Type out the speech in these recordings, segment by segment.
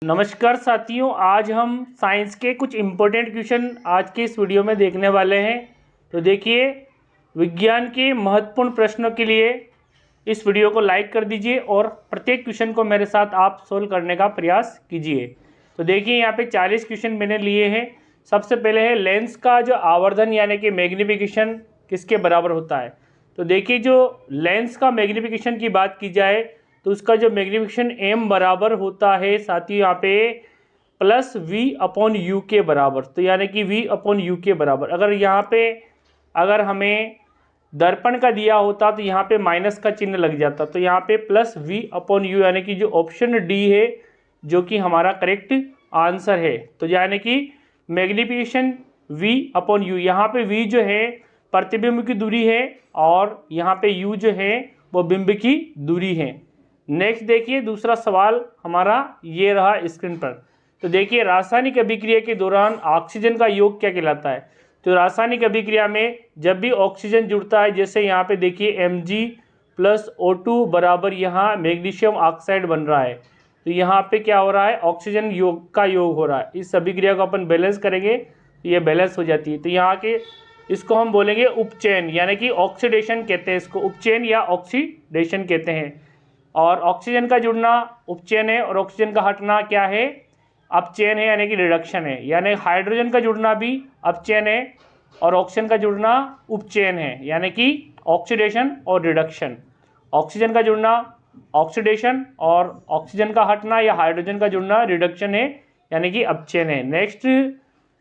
नमस्कार साथियों, आज हम साइंस के कुछ इम्पोर्टेंट क्वेश्चन आज के इस वीडियो में देखने वाले हैं। तो देखिए, विज्ञान के महत्वपूर्ण प्रश्नों के लिए इस वीडियो को लाइक कर दीजिए और प्रत्येक क्वेश्चन को मेरे साथ आप सोल्व करने का प्रयास कीजिए। तो देखिए, यहाँ पे 40 क्वेश्चन मैंने लिए हैं। सबसे पहले है लेंस का जो आवर्धन यानी कि मैग्निफिकेशन किसके बराबर होता है। तो देखिए, जो लेंस का मैग्निफिकेशन की बात की जाए तो उसका जो मैग्निफिकेशन m बराबर होता है साथ ही यहाँ पे प्लस v/u के बराबर। तो यानी कि v/u के बराबर अगर हमें दर्पण का दिया होता तो यहाँ पे माइनस का चिन्ह लग जाता। तो यहाँ पे प्लस v/u यानी कि जो ऑप्शन डी है जो कि हमारा करेक्ट आंसर है। तो यानी कि मैग्निफिकेशन v/u, यहाँ पे v जो है प्रतिबिंब की दूरी है और यहाँ पे u जो है वो बिंब की दूरी है। नेक्स्ट देखिए, दूसरा सवाल हमारा ये रहा स्क्रीन पर। तो देखिए, रासायनिक अभिक्रिया के दौरान ऑक्सीजन का योग क्या कहलाता है। तो रासायनिक अभिक्रिया में जब भी ऑक्सीजन जुड़ता है, जैसे यहाँ पे देखिए Mg+O2 बराबर यहाँ मैग्नीशियम ऑक्साइड बन रहा है। तो यहाँ पे क्या हो रहा है, ऑक्सीजन योग का योग हो रहा है। इस अभिक्रिया को अपन बैलेंस करेंगे तो ये बैलेंस हो जाती है। तो यहाँ के इसको हम बोलेंगे उपचयन यानी कि ऑक्सीडेशन कहते हैं, इसको उपचयन या ऑक्सीडेशन कहते हैं। और ऑक्सीजन का जुड़ना उपचयन है और ऑक्सीजन का हटना क्या है, अपचयन है यानी कि रिडक्शन है। यानी हाइड्रोजन का जुड़ना भी अपचयन है और ऑक्सीजन का जुड़ना उपचयन है यानी कि ऑक्सीडेशन और रिडक्शन। ऑक्सीजन का जुड़ना ऑक्सीडेशन और ऑक्सीजन का हटना या हाइड्रोजन का जुड़ना रिडक्शन है यानी कि अपचयन है। नेक्स्ट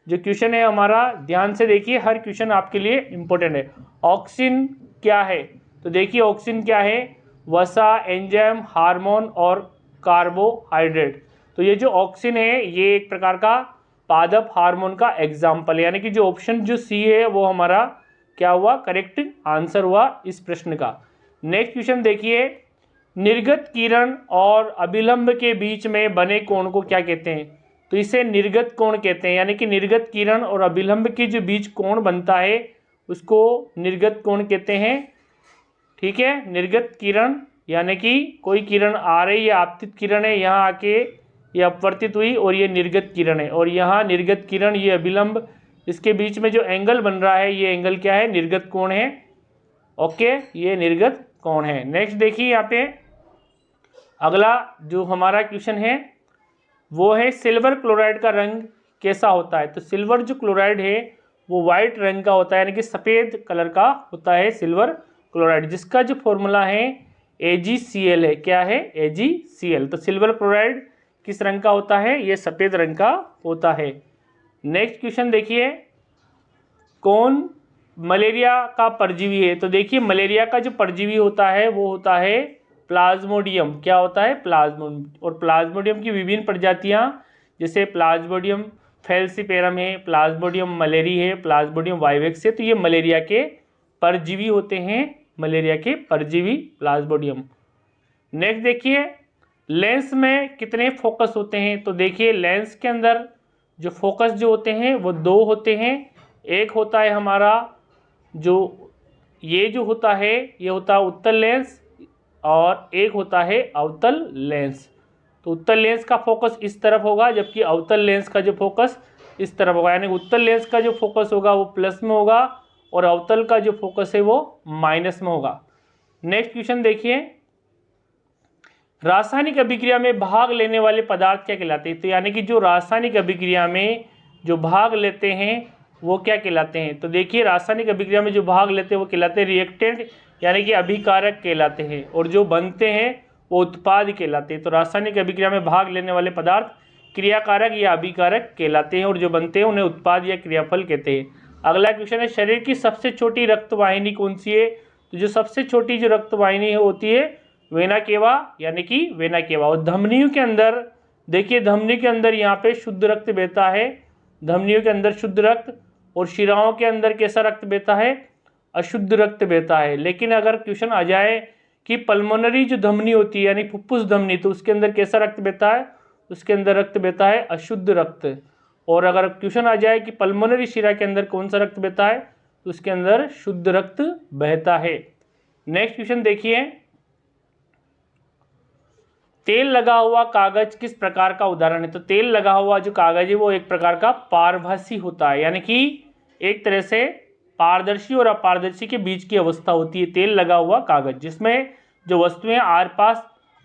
जो क्वेश्चन है हमारा, ध्यान से देखिए, हर क्वेश्चन आपके लिए इंपॉर्टेंट है। ऑक्सीन क्या है। तो देखिए, ऑक्सीन क्या है, वसा, एंजाइम, हार्मोन और कार्बोहाइड्रेट। तो ये जो ऑक्सीन है ये एक प्रकार का पादप हार्मोन का एग्जाम्पल है। यानी कि जो ऑप्शन जो सी है वो हमारा क्या हुआ, करेक्ट आंसर हुआ इस प्रश्न का। नेक्स्ट क्वेश्चन देखिए, निर्गत किरण और अभिलंब के बीच में बने कोण को क्या कहते हैं। तो इसे निर्गत कोण कहते हैं। यानी कि निर्गत किरण और अभिलंब के जो बीच कोण बनता है उसको निर्गत कोण कहते हैं। ठीक है, निर्गत किरण यानी कि कोई किरण आ रही है, आपतित किरण है, यहाँ आके ये अपवर्तित हुई और ये निर्गत किरण है, और यहाँ निर्गत किरण ये अभिलंब, इसके बीच में जो एंगल बन रहा है ये एंगल क्या है, निर्गत कोण है। ओके, ये निर्गत कोण है। नेक्स्ट देखिए, यहाँ पे अगला जो हमारा क्वेश्चन है वो है सिल्वर क्लोराइड का रंग कैसा होता है। तो सिल्वर जो क्लोराइड है वो वाइट रंग का होता है यानी कि सफ़ेद कलर का होता है सिल्वर क्लोराइड, जिसका जो फॉर्मूला है AgCl है। क्या है, AgCl। तो सिल्वर क्लोराइड किस रंग का होता है, ये सफ़ेद रंग का होता है। नेक्स्ट क्वेश्चन देखिए, कौन मलेरिया का परजीवी है। तो देखिए, मलेरिया का जो परजीवी होता है वो होता है प्लाज्मोडियम। क्या होता है, प्लाज्मोडियम। और प्लाज्मोडियम की विभिन्न प्रजातियां जैसे प्लाज्मोडियम फैल्सिपेरम है, प्लाज्मोडियम मलेरी है, प्लाज्मोडियम वाइवेक्स है। तो ये मलेरिया के परजीवी होते हैं, मलेरिया के परजीवी प्लाज्मोडियम। नेक्स्ट देखिए, लेंस में कितने फोकस होते हैं। तो देखिए, लेंस के अंदर जो फोकस जो होते हैं वो दो होते हैं। एक होता है हमारा जो ये जो होता है ये होता है उत्तल लेंस और एक होता है अवतल लेंस। तो उत्तल लेंस का फोकस इस तरफ होगा जबकि अवतल लेंस का जो फोकस इस तरफ होगा। यानी उत्तल लेंस का जो फोकस होगा वो प्लस में होगा और अवतल का जो फोकस है वो माइनस में होगा। नेक्स्ट क्वेश्चन देखिए, रासायनिक अभिक्रिया में भाग लेने वाले पदार्थ क्या कहलाते हैं। तो यानी कि जो रासायनिक अभिक्रिया में जो भाग लेते हैं वो क्या कहलाते हैं। तो देखिए, रासायनिक अभिक्रिया में जो भाग लेते हैं वो कहलाते हैं रिएक्टेंट यानी कि अभिकारक कहलाते हैं, और जो बनते हैं वो उत्पाद कहलाते हैं। तो रासायनिक अभिक्रिया में भाग लेने वाले पदार्थ क्रियाकारक या अभिकारक कहलाते हैं और जो बनते हैं उन्हें उत्पाद या क्रियाफल कहते हैं। अगला क्वेश्चन है, शरीर की सबसे छोटी रक्तवाहिनी कौन सी है। तो जो सबसे छोटी जो रक्तवाहिनी है होती है वेना केवा यानी कि वेना केवा। और धमनियों के अंदर देखिए, धमनी के अंदर यहाँ पे शुद्ध रक्त बहता है, धमनियों के अंदर शुद्ध रक्त, और शिराओं के अंदर कैसा रक्त बहता है, अशुद्ध रक्त बहता है। लेकिन अगर क्वेश्चन आ जाए कि पल्मोनरी जो धमनी होती है यानी फुफ्फुस धमनी, तो उसके अंदर कैसा रक्त बहता है, उसके अंदर रक्त बहता है अशुद्ध रक्त। और अगर क्वेश्चन आ जाए कि पल्मोनरी शिरा के अंदर कौन सा रक्त बहता है, तो उसके अंदर शुद्ध रक्त बहता है। नेक्स्ट क्वेश्चन देखिए, तेल लगा हुआ कागज किस प्रकार का उदाहरण है? तो तेल लगा हुआ जो कागज है वो एक प्रकार का पारभासी होता है, यानी कि एक तरह से पारदर्शी और अपारदर्शी के बीच की अवस्था होती है तेल लगा हुआ कागज, जिसमें जो वस्तुएं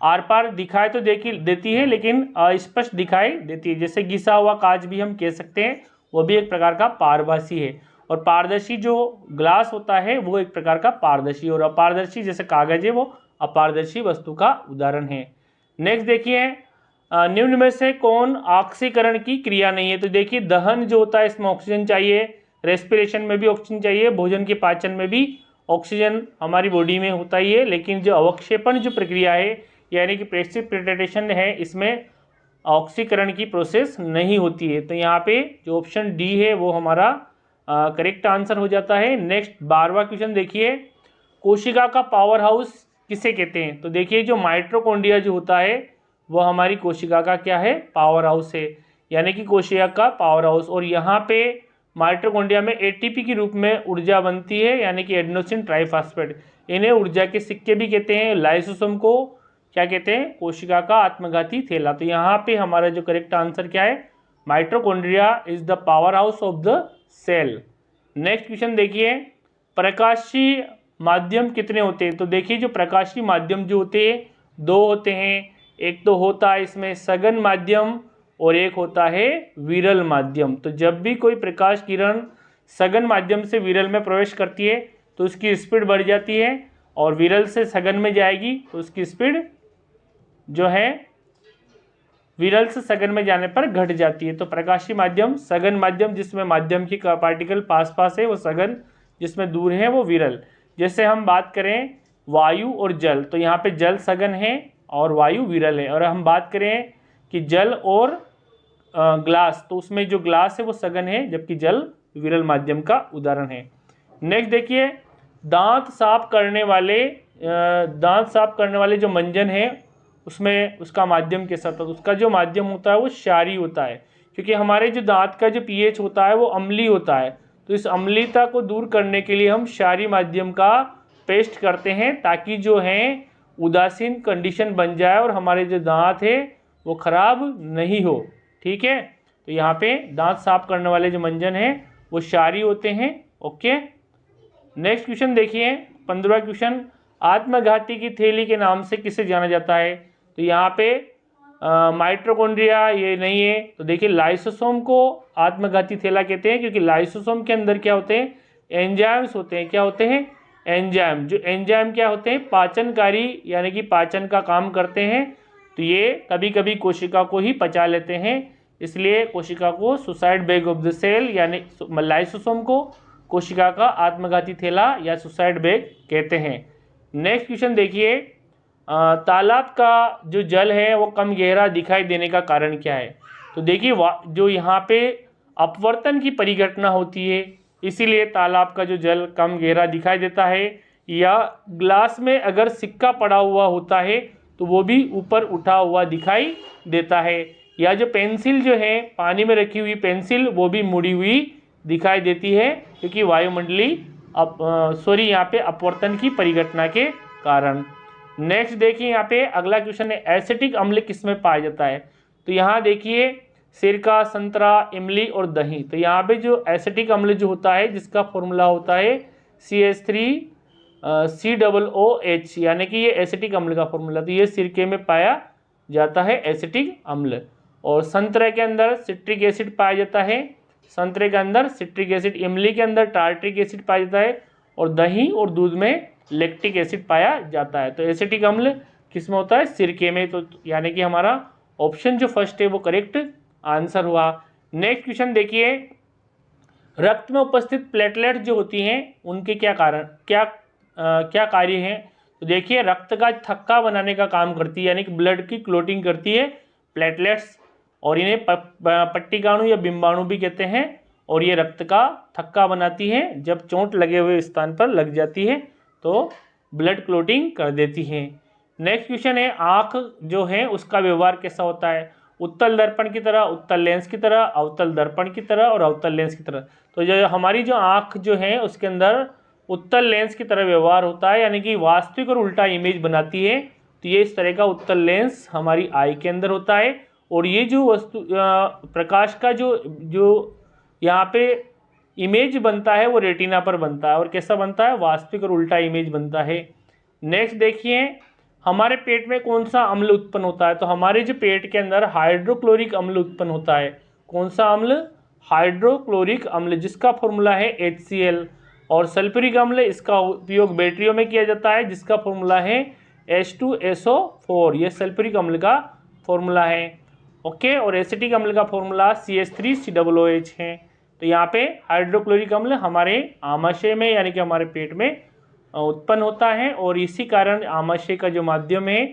आर पार दिखाई तो देती है लेकिन अस्पष्ट दिखाई देती है। जैसे घिसा हुआ कांच भी हम कह सकते हैं, वो भी एक प्रकार का पारभासी है। और पारदर्शी जो ग्लास होता है वो एक प्रकार का पारदर्शी, और अपारदर्शी जैसे कागज है वो अपारदर्शी वस्तु का उदाहरण है। नेक्स्ट देखिए, निम्न में से कौन ऑक्सीकरण की क्रिया नहीं है? तो देखिए दहन जो होता है इसमें ऑक्सीजन चाहिए, रेस्पिरेशन में भी ऑक्सीजन चाहिए, भोजन के पाचन में भी ऑक्सीजन हमारी बॉडी में होता ही है, लेकिन जो अवक्षेपण जो प्रक्रिया है यानी कि प्रेसिपिटेशन है, इसमें ऑक्सीकरण की प्रोसेस नहीं होती है। तो यहाँ पे जो ऑप्शन डी है वो हमारा करेक्ट आंसर हो जाता है। नेक्स्ट 12वां क्वेश्चन देखिए, कोशिका का पावर हाउस किसे कहते हैं? तो देखिए जो माइटोकॉन्ड्रिया जो होता है वो हमारी कोशिका का क्या है? पावर हाउस है, यानी कि कोशिका का पावर हाउस। और यहाँ पे माइटोकॉन्ड्रिया में एटीपी के रूप में ऊर्जा बनती है, यानी कि एडेनोसिन ट्राइफॉस्फेट। इन्हें ऊर्जा के सिक्के भी कहते हैं। लाइसोसोम को क्या कहते हैं? कोशिका का आत्मघाती थैला। तो यहाँ पे हमारा जो करेक्ट आंसर क्या है? Mitochondria is the power house of the cell. Next question देखिए, प्रकाशीय माध्यम कितने होते हैं? तो देखिए जो प्रकाशीय माध्यम जो होते हैं दो होते हैं। एक तो होता है इसमें सघन माध्यम और एक होता है विरल माध्यम। तो जब भी कोई प्रकाश किरण सघन माध्यम से विरल में प्रवेश करती है तो उसकी स्पीड बढ़ जाती है, और विरल से सघन में जाएगी तो उसकी स्पीड जो है विरल से सघन में जाने पर घट जाती है। तो प्रकाशीय माध्यम सघन माध्यम जिसमें माध्यम की पार्टिकल पास है वो सघन, जिसमें दूर है वो विरल। जैसे हम बात करें वायु और जल, तो यहाँ पे जल सघन है और वायु विरल है। और हम बात करें कि जल और ग्लास, तो उसमें जो ग्लास है वो सघन है जबकि जल विरल माध्यम का उदाहरण है। नेक्स्ट देखिए, दांत साफ करने वाले जो मंजन है उसमें उसका माध्यम कैसा होता है? उसका जो माध्यम होता है वो क्षारीय होता है, क्योंकि हमारे जो दांत का जो पीएच होता है वो अम्लीय होता है। तो इस अम्लीयता को दूर करने के लिए हम क्षारीय माध्यम का पेस्ट करते हैं, ताकि जो है उदासीन कंडीशन बन जाए और हमारे जो दांत है वो खराब नहीं हो। ठीक है, तो यहाँ पे दांत साफ करने वाले जो मंजन हैं वो क्षारीय होते हैं। ओके, नेक्स्ट क्वेश्चन देखिए 15वां क्वेश्चन, आत्मघाती की थैली के नाम से किसे जाना जाता है? तो यहाँ पे माइटोकॉन्ड्रिया ये नहीं है। तो देखिए लाइसोसोम को आत्मघाती थैला कहते हैं, क्योंकि लाइसोसोम के अंदर क्या होते हैं? एंजाइम्स होते हैं। क्या होते हैं? एंजाइम। जो एंजाइम क्या होते हैं? पाचनकारी, यानी कि पाचन का काम करते हैं। तो ये कभी कभी कोशिका को ही पचा लेते हैं, इसलिए कोशिका को suicide bag of the cell यानी लाइसोसोम को कोशिका का आत्मघाती थैला या सुसाइड बैग कहते हैं। नेक्स्ट क्वेश्चन देखिए, तालाब का जो जल है वो कम गहरा दिखाई देने का कारण क्या है? तो देखिए जो यहाँ पे अपवर्तन की परिघटना होती है इसीलिए तालाब का जो जल कम गहरा दिखाई देता है। या ग्लास में अगर सिक्का पड़ा हुआ होता है तो वो भी ऊपर उठा हुआ दिखाई देता है। या जो पेंसिल जो है पानी में रखी हुई पेंसिल वो भी मुड़ी हुई दिखाई देती है, क्योंकि वायुमंडलीय यहाँ पे अपवर्तन की परिघटना के कारण। नेक्स्ट देखिए यहाँ पे अगला क्वेश्चन है, एसिटिक अम्ल किसमें पाया जाता है? तो यहाँ देखिए सिरका, संतरा, इमली और दही। तो यहाँ पे जो एसिटिक अम्ल जो होता है जिसका फॉर्मूला होता है CH3COOH, यानी कि ये एसिटिक अम्ल का फॉर्मूला। तो ये सिरके में पाया जाता है एसिटिक अम्ल। और संतरे के अंदर सिट्रिक एसिड पाया जाता है, संतरे के अंदर सिट्रिक एसिड, इमली के अंदर टार्ट्रिक एसिड पाया जाता है, और दही और दूध में लैक्टिक एसिड पाया जाता है। तो एसिटिक अम्ल किसमें होता है? सिरके में। तो यानी कि हमारा ऑप्शन जो फर्स्ट है वो करेक्ट आंसर हुआ। नेक्स्ट क्वेश्चन देखिए, रक्त में उपस्थित प्लेटलेट जो होती हैं उनके क्या कार्य हैं? तो देखिए रक्त का थक्का बनाने का काम करती है, यानी कि ब्लड की क्लोटिंग करती है प्लेटलेट्स, और इन्हें पट्टिकाणु या बिंबाणु भी कहते हैं। और ये रक्त का थक्का बनाती है, जब चोट लगे हुए स्थान पर लग जाती है तो ब्लड क्लोटिंग कर देती है। नेक्स्ट क्वेश्चन है, आँख जो है उसका व्यवहार कैसा होता है? उत्तल दर्पण की तरह, उत्तल लेंस की तरह, अवतल दर्पण की तरह और अवतल लेंस की तरह। तो जो हमारी जो आँख जो है उसके अंदर उत्तल लेंस की तरह व्यवहार होता है, यानी कि वास्तविक और उल्टा इमेज बनाती है। तो ये इस तरह का उत्तल लेंस हमारी आई के अंदर होता है। और ये जो वस्तु प्रकाश का जो यहाँ पे इमेज बनता है वो रेटिना पर बनता है। और कैसा बनता है? वास्तविक और उल्टा इमेज बनता है। नेक्स्ट देखिए, हमारे पेट में कौन सा अम्ल उत्पन्न होता है? तो हमारे जो पेट के अंदर हाइड्रोक्लोरिक अम्ल उत्पन्न होता है। कौन सा अम्ल? हाइड्रोक्लोरिक अम्ल, जिसका फॉर्मूला है HCl। और सल्फ्यूरिक अम्ल, इसका उपयोग बैटरियों में किया जाता है, जिसका फॉर्मूला है H2SO4। ये सल्फ्यूरिक अम्ल का फॉर्मूला है। ओके। और एसिटिक अम्ल का फॉर्मूला CH3COOH है। तो यहाँ पे हाइड्रोक्लोरिक अम्ल हमारे आमाशय में यानी कि हमारे पेट में उत्पन्न होता है और इसी कारण आमाशय का जो माध्यम है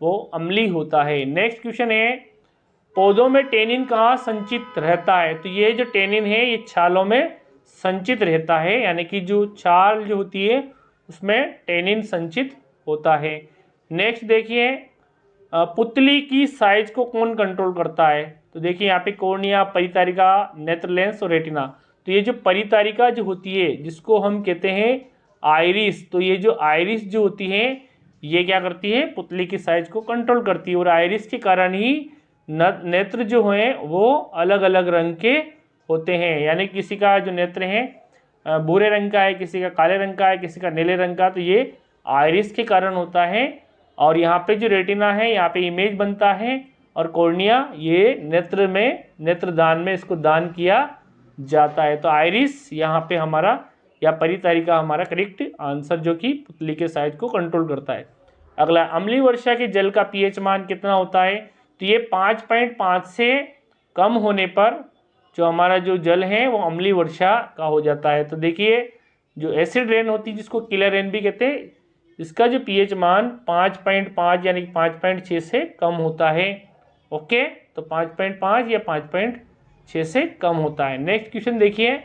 वो अम्लीय होता है। नेक्स्ट क्वेश्चन है, पौधों में टेनिन कहाँ संचित रहता है? तो ये जो टेनिन है ये छालों में संचित रहता है, यानी कि जो छाल जो होती है उसमें टेनिन संचित होता है। नेक्स्ट देखिए, पुतली की साइज को कौन कंट्रोल करता है? तो देखिए यहाँ पे कॉर्निया, परितारिका, नेत्र लेंस और रेटिना। तो ये जो परितारिका जो होती है जिसको हम कहते हैं आइरिस, तो ये जो आइरिस जो होती है ये क्या करती है? पुतली की साइज को कंट्रोल करती है। और आइरिस के कारण ही नेत्र जो हैं वो अलग अलग रंग के होते हैं, यानी किसी का जो नेत्र है भूरे रंग का है, किसी का काले रंग का है, किसी का नीले रंग का, तो ये आइरिस के कारण होता है। और यहाँ पे जो रेटिना है यहाँ पे इमेज बनता है और कॉर्निया ये नेत्रदान में इसको दान किया जाता है। तो आइरिस यहाँ पे हमारा या परितारिका हमारा करेक्ट आंसर जो कि पुतली के साइज को कंट्रोल करता है। अगला, अम्लीय वर्षा के जल का pH मान कितना होता है? तो ये 5.5 से कम होने पर जो हमारा जो जल है वो अम्लीय वर्षा का हो जाता है। तो देखिए जो एसिड रेन होती है जिसको किलर रेन भी कहते हैं, इसका जो pH मान 5.5 यानी 5.6 से कम होता है। ओके, तो 5.5 या 5.6 से कम होता है। नेक्स्ट क्वेश्चन देखिए,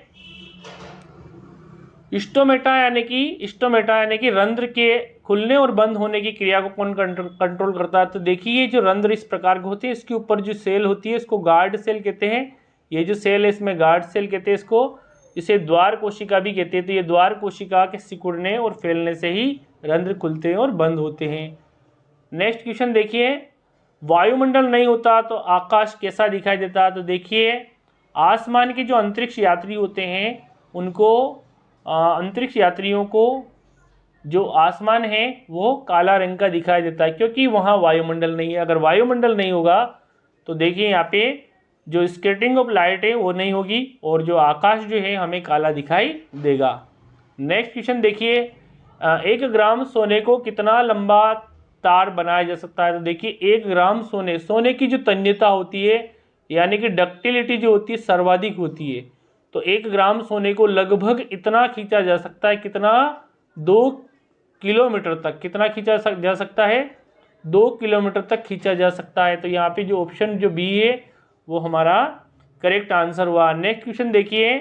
स्टोमेटा यानी कि रंध्र के खुलने और बंद होने की क्रिया को कौन कंट्रोल करता है? तो देखिए जो रंध्र इस प्रकार के होते हैं, इसके ऊपर जो सेल होती है इसको गार्ड सेल कहते हैं। ये जो सेल है इसमें गार्ड सेल कहते हैं इसको। इसे द्वार कोशिका भी कहते हैं। तो ये द्वार कोशिका के सिकुड़ने और फैलने से ही रंध्र खुलते हैं और बंद होते हैं। नेक्स्ट क्वेश्चन देखिए, वायुमंडल नहीं होता तो आकाश कैसा दिखाई देता? तो देखिए आसमान के जो अंतरिक्ष यात्री होते हैं उनको अंतरिक्ष यात्रियों को जो आसमान है वो काला रंग का दिखाई देता है, क्योंकि वहाँ वायुमंडल नहीं है। अगर वायुमंडल नहीं होगा तो देखिए यहाँ पे जो स्कैटरिंग ऑफ लाइट है वो नहीं होगी और जो आकाश जो है हमें काला दिखाई देगा। नेक्स्ट क्वेश्चन देखिए, 1 ग्राम सोने को कितना लंबा तार बनाया जा सकता है? तो देखिए 1 ग्राम सोने की जो तन्यता होती है यानी कि डक्टिलिटी जो होती है सर्वाधिक होती है। तो 1 ग्राम सोने को लगभग इतना खींचा जा सकता है, कितना? 2 किलोमीटर तक। कितना खींचा जा सकता है? 2 किलोमीटर तक खींचा जा सकता है। तो यहाँ पे जो ऑप्शन जो बी है वो हमारा करेक्ट आंसर हुआ। नेक्स्ट क्वेश्चन देखिए,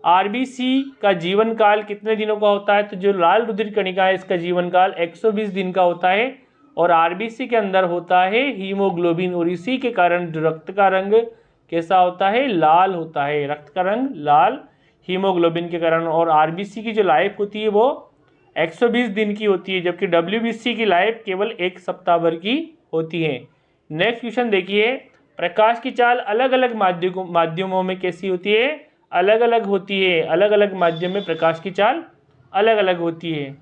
आरबीसी का जीवन काल कितने दिनों का होता है? तो जो लाल रुधिर कणिका है इसका जीवन काल 120 दिन का होता है और आरबीसी के अंदर होता है हीमोग्लोबिन और इसी के कारण रक्त का रंग कैसा होता है? लाल होता है। रक्त का रंग लाल हीमोग्लोबिन के कारण। और आरबीसी की जो लाइफ होती है वो 120 दिन की होती है, जबकि डब्ल्यूबीसी की लाइफ केवल 1 सप्ताह भर की होती है। नेक्स्ट क्वेश्चन देखिए, प्रकाश की चाल अलग अलग माध्यमों में कैसी होती है? अलग अलग होती है। अलग अलग माध्यम में प्रकाश की चाल अलग अलग होती है।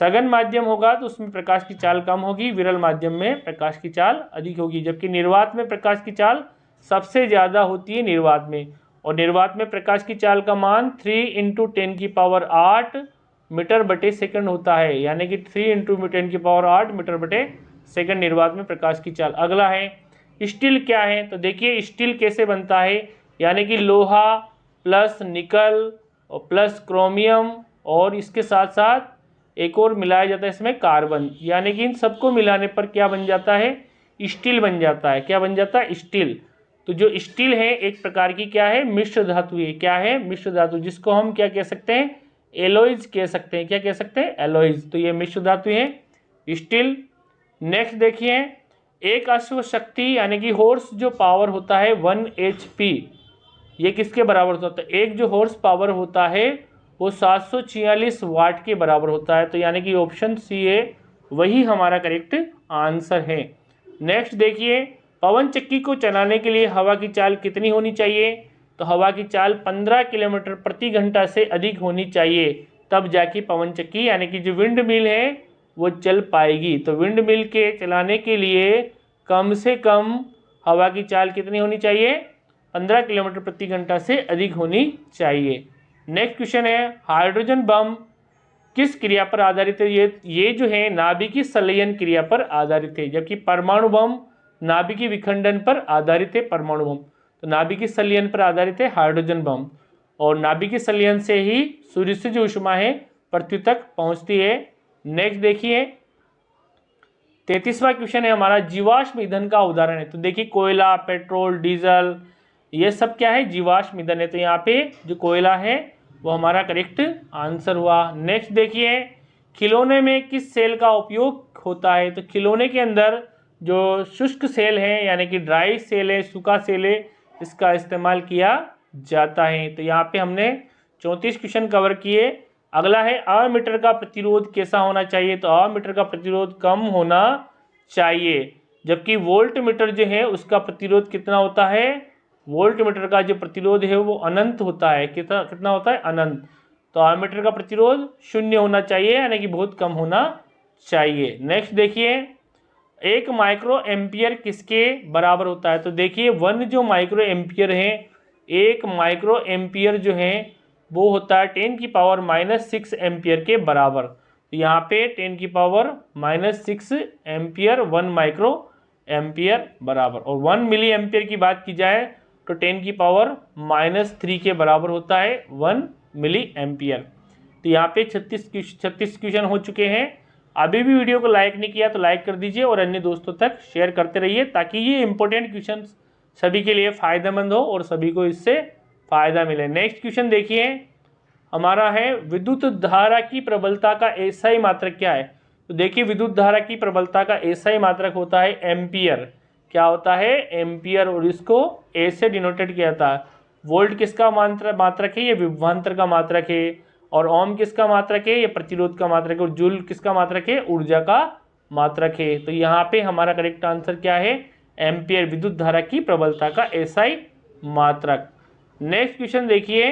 सघन माध्यम होगा तो उसमें प्रकाश की चाल कम होगी, विरल माध्यम में प्रकाश की चाल अधिक होगी, जबकि निर्वात में प्रकाश की चाल सबसे ज़्यादा होती है निर्वात में। और निर्वात में प्रकाश की चाल का मान 3 × 10⁸ मीटर बटे सेकंड होता है, यानी कि 3 × 10⁸ मीटर बटे सेकंड निर्वात में प्रकाश की चाल। अगला है स्टील क्या है? तो देखिए स्टील कैसे बनता है, यानी कि लोहा प्लस निकल और प्लस क्रोमियम और इसके साथ साथ एक और मिलाया जाता है इसमें कार्बन, यानी कि इन सबको मिलाने पर क्या बन जाता है? स्टील बन जाता है। क्या बन जाता है? स्टील। तो जो स्टील है एक प्रकार की क्या है? मिश्र धातु है। क्या है? मिश्र धातु, जिसको हम क्या कह सकते हैं? एलॉयज कह सकते हैं। क्या कह सकते हैं? एलॉयज। तो ये मिश्र धातु है स्टील। नेक्स्ट देखिए, एक अश्व शक्ति यानी कि हॉर्स जो पावर होता है 1 HP, ये किसके बराबर होता है? एक जो हॉर्स पावर होता है वो 746 वाट के बराबर होता है। तो यानी कि ऑप्शन सी है वही हमारा करेक्ट आंसर है। नेक्स्ट देखिए, पवन चक्की को चलाने के लिए हवा की चाल कितनी होनी चाहिए? तो हवा की चाल 15 किलोमीटर प्रति घंटा से अधिक होनी चाहिए, तब जाके पवन चक्की यानी कि जो विंड मिल है वो चल पाएगी। तो विंड मिल के चलाने के लिए कम से कम हवा की चाल कितनी होनी चाहिए? 15 किलोमीटर प्रति घंटा से अधिक होनी चाहिए। नेक्स्ट क्वेश्चन है, हाइड्रोजन बम किस क्रिया पर आधारित है? ये जो है नाभिकीय संलयन क्रिया पर आधारित है, जबकि परमाणु बम नाभिकीय विखंडन पर आधारित है। परमाणु बम तो नाभिकीय संलयन पर आधारित है हाइड्रोजन बम, और नाभिकीय संलयन से ही सूर्य से जो ऊष्मा है पृथ्वी तक पहुंचती है। नेक्स्ट देखिए, 33वां क्वेश्चन है हमारा, जीवाश्म ईंधन का उदाहरण है। तो देखिए कोयला, पेट्रोल, डीजल, ये सब क्या है? जीवाश्म ईंधन है। तो यहाँ पे जो कोयला है वो हमारा करेक्ट आंसर हुआ। नेक्स्ट देखिए, खिलौने में किस सेल का उपयोग होता है? तो खिलौने के अंदर जो शुष्क सेल है यानी कि ड्राई सेल है, सूखा सेल है, इसका इस्तेमाल किया जाता है। तो यहाँ पे हमने 34 क्वेश्चन कवर किए। अगला है, अमीटर का प्रतिरोध कैसा होना चाहिए? तो अमीटर का प्रतिरोध कम होना चाहिए, जबकि वोल्ट मीटर जो है उसका प्रतिरोध कितना होता है? वोल्ट मीटर का जो प्रतिरोध है वो अनंत होता है। कितना होता है? अनंत। तो अमीटर का प्रतिरोध 0 होना चाहिए यानी कि बहुत कम होना चाहिए। नेक्स्ट देखिए, 1 माइक्रो एम्पियर किसके बराबर होता है? तो देखिए 1 जो माइक्रो एम्पियर है, 1 माइक्रो एम्पियर जो है वो होता है 10⁻⁻6 एम्पियर के बराबर। तो यहाँ पे 10⁻⁻6 एम्पियर 1 माइक्रो एम्पियर बराबर, और 1 मिली एम्पियर की बात की जाए तो 10⁻³ के बराबर होता है 1 मिली एम्पियर। तो यहाँ पे 36 क्वेश्चन हो चुके हैं। अभी भी वीडियो को लाइक नहीं किया तो लाइक कर दीजिए और अन्य दोस्तों तक शेयर करते रहिए, ताकि ये इंपॉर्टेंट क्वेश्चन सभी के लिए फ़ायदेमंद हो और सभी को इससे फ़ायदा मिले। नेक्स्ट क्वेश्चन देखिए हमारा है, विद्युत धारा की प्रबलता का एसआई मात्रक क्या है? तो देखिए विद्युत धारा की प्रबलता का एसआई मात्रक होता है एम्पियर। क्या होता है? एम्पियर, और इसको ए से डिनोटेड किया जाता है। वोल्ट किसका मात्रक है? ये विभवांतर का मात्रक है। और ओम किसका मात्रक है? ये प्रतिरोध का मात्रक है। और जूल किसका मात्रक है? ऊर्जा का मात्रक है। तो यहाँ पे हमारा करेक्ट आंसर क्या है? एम्पियर, विद्युत धारा की प्रबलता का एसआई मात्रक। नेक्स्ट क्वेश्चन देखिए,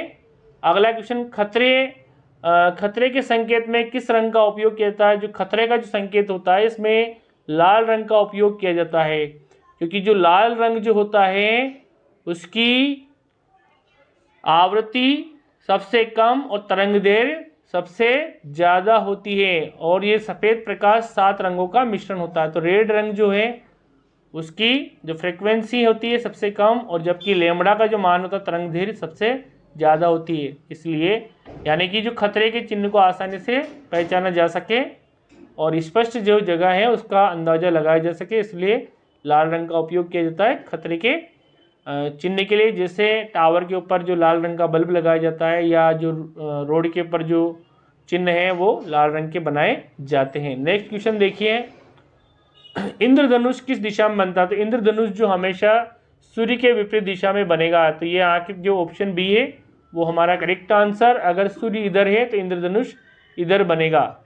अगला क्वेश्चन, खतरे के संकेत में किस रंग का उपयोग किया जाता है? जो खतरे का जो संकेत होता है इसमें लाल रंग का उपयोग किया जाता है, क्योंकि जो लाल रंग जो होता है उसकी आवृत्ति सबसे कम और तरंग दैर्घ्य सबसे ज़्यादा होती है, और ये सफ़ेद प्रकाश 7 रंगों का मिश्रण होता है। तो रेड रंग जो है उसकी जो फ्रीक्वेंसी होती है सबसे कम, और जबकि लैम्ब्डा का जो मान होता है तरंग दैर्घ्य सबसे ज़्यादा होती है। इसलिए यानी कि जो खतरे के चिन्ह को आसानी से पहचाना जा सके और स्पष्ट जो जगह है उसका अंदाज़ा लगाया जा सके, इसलिए लाल रंग का उपयोग किया जाता है खतरे के चिन्ह के लिए। जैसे टावर के ऊपर जो लाल रंग का बल्ब लगाया जाता है, या जो रोड के ऊपर जो चिन्ह है वो लाल रंग के बनाए जाते हैं। नेक्स्ट क्वेश्चन देखिए, इंद्रधनुष किस दिशा में बनता है? तो इंद्रधनुष जो हमेशा सूर्य के विपरीत दिशा में बनेगा। तो ये आखिर जो ऑप्शन बी है वो हमारा करेक्ट आंसर। अगर सूर्य इधर है तो इंद्रधनुष इधर बनेगा,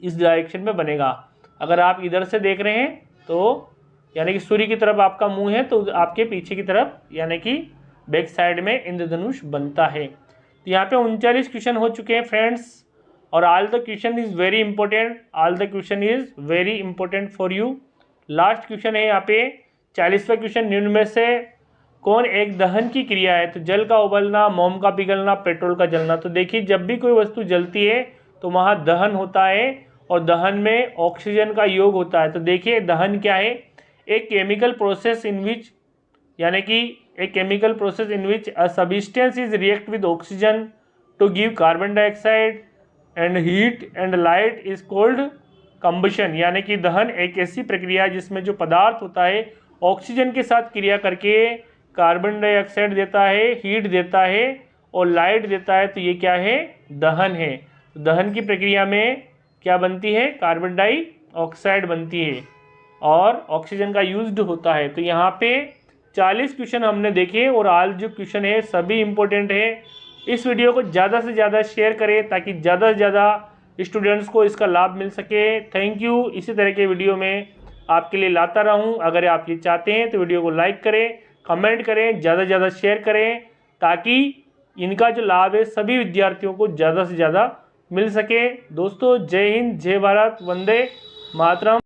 इस डायरेक्शन में बनेगा। अगर आप इधर से देख रहे हैं तो यानी कि सूर्य की तरफ आपका मुंह है, तो आपके पीछे की तरफ यानी कि बैक साइड में इंद्रधनुष बनता है। तो यहाँ पे 39 क्वेश्चन हो चुके हैं फ्रेंड्स, और all the question is very important, all the question is very important for you. Last question है यहाँ पे 40वां क्वेश्चन, निम्न में से कौन एक दहन की क्रिया है? तो जल का उबलना, मोम का पिघलना, पेट्रोल का जलना। तो देखिए जब भी कोई वस्तु जलती है तो वहाँ दहन होता है, और दहन में ऑक्सीजन का योग होता है। तो देखिए दहन क्या है? एक केमिकल प्रोसेस इन विच यानी कि एक chemical process in which a substance is react with oxygen to give carbon dioxide and heat and light is called combustion. यानी कि दहन एक ऐसी प्रक्रिया जिसमें जो पदार्थ होता है ऑक्सीजन के साथ क्रिया करके कार्बन डाइऑक्साइड देता है, हीट देता है और लाइट देता है। तो ये क्या है? दहन है। तो दहन की प्रक्रिया में क्या बनती है? कार्बन डाइऑक्साइड बनती है और ऑक्सीजन का यूज्ड होता है। तो यहाँ पे 40 क्वेश्चन हमने देखे, और आज जो क्वेश्चन है सभी इम्पोर्टेंट है। इस वीडियो को ज़्यादा से ज़्यादा शेयर करें ताकि ज़्यादा से ज़्यादा स्टूडेंट्स को इसका लाभ मिल सके। Thank you. इसी तरह के वीडियो में आपके लिए लाता रहूं। अगर आप ये चाहते हैं तो वीडियो को लाइक करें, कमेंट करें, ज़्यादा से ज़्यादा शेयर करें, ताकि इनका जो लाभ है सभी विद्यार्थियों को ज़्यादा से ज़्यादा मिल सके। दोस्तों, जय हिंद, जय भारत, वंदे मातरम।